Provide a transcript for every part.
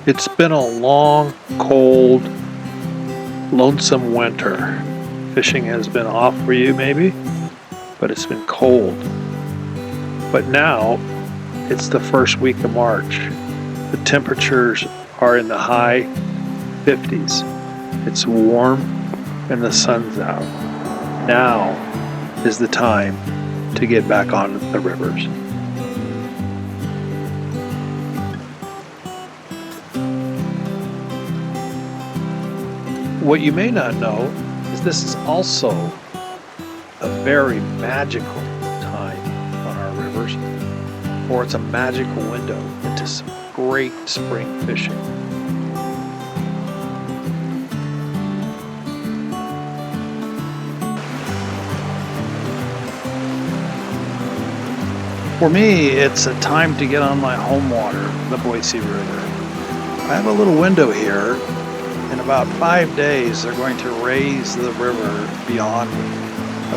It's been a long, cold, lonesome winter. Fishing has been off for you maybe, but it's been cold. But now, it's the first week of March. The temperatures are in the high 50s. It's warm and the sun's out. Now is the time to get back on the rivers. What you may not know is this is also a very magical time on our rivers, or it's a magical window into some great spring fishing. For me, it's a time to get on my home water, the Boise River. I have a little window here. In about 5 days, they're going to raise the river beyond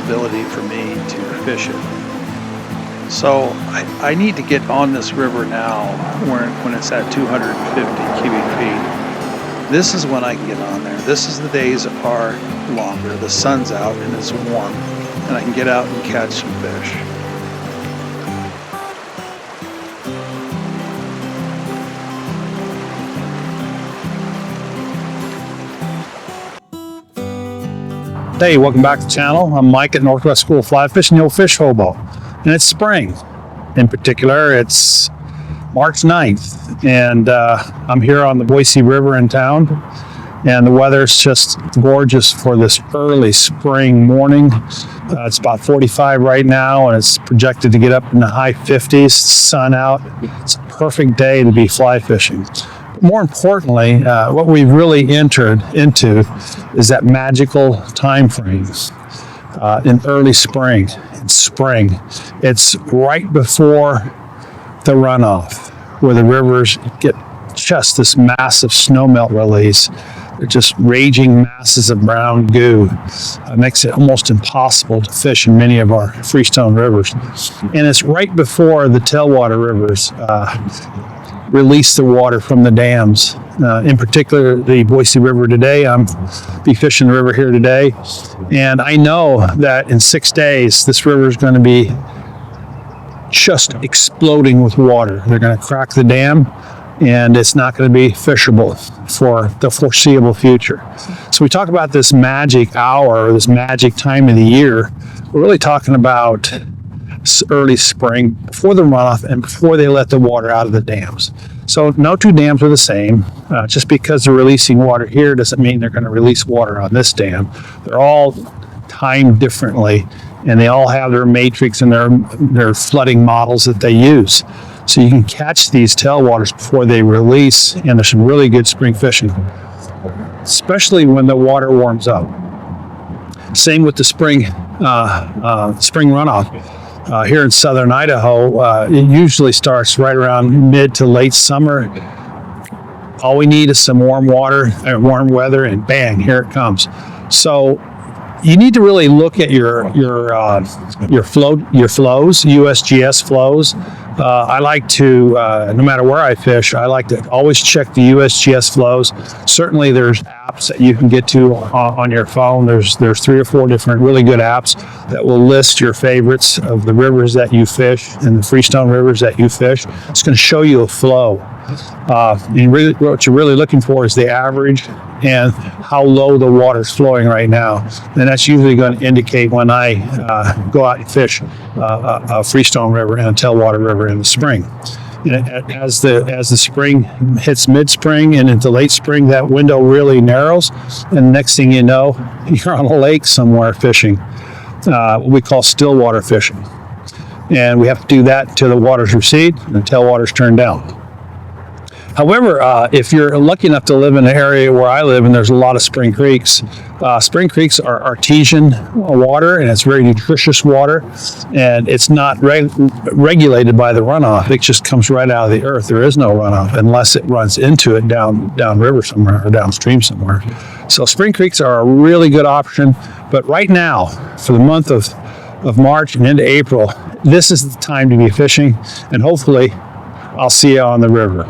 ability for me to fish it. So I need to get on this river now when it's at 250 cubic feet. This is when I can get on there. This is the days are longer. The sun's out and it's warm, and I can get out and catch some fish. Hey, welcome back to the channel. I'm Mike at Northwest School of Fly Fishing, the old fish hobo. And it's spring. In particular, it's March 9th. And I'm here on the Boise River in town. And the weather's just gorgeous for this early spring morning. It's about 45 right now, and it's projected to get up in the high 50s, sun out. It's a perfect day to be fly fishing. More importantly, what we've really entered into is that magical time frame in early spring. It's right before the runoff, where the rivers get just this massive snowmelt release. They're just raging masses of brown goo. It makes it almost impossible to fish in many of our freestone rivers. And it's right before the tailwater rivers release the water from the dams. In particular, the Boise River today. I'm be fishing the river here today, and I know that in 6 days this river is going to be just exploding with water. They're going to crack the dam, and it's not going to be fishable for the foreseeable future. So we talk about this magic hour, or this magic time of the year. We're really talking about early spring, before the runoff and before they let the water out of the dams. So no two dams are the same. Just because they're releasing water here doesn't mean they're going to release water on this dam. They're all timed differently, and they all have their matrix and their flooding models that they use. So you can catch these tailwaters before they release, and there's some really good spring fishing, especially when the water warms up. Same with the spring runoff. Here in southern Idaho, it usually starts right around mid to late summer. All we need is some warm weather, and bang, here it comes. So you need to really look at your flows, USGS flows. I like to, no matter where I fish, I like to always check the USGS flows. Certainly there's apps that you can get to on your phone. There's 3 or 4 different really good apps that will list your favorites of the rivers that you fish and the freestone rivers that you fish. It's going to show you a flow. And really, what you're really looking for is the average and how low the water's flowing right now. And that's usually going to indicate when I go out and fish a freestone river and a tailwater river in the spring. And as the spring hits mid-spring and into late spring, that window really narrows, and next thing you know, you're on a lake somewhere fishing, what we call still water fishing. And we have to do that until the waters recede and the tailwaters turn down. However, if you're lucky enough to live in an area where I live and there's a lot of spring creeks are artesian water, and it's very nutritious water, and it's not regulated by the runoff. It just comes right out of the earth. There is no runoff unless it runs into it down river somewhere or downstream somewhere. So spring creeks are a really good option, but right now, for the month of March and into April, this is the time to be fishing, and hopefully I'll see you on the river.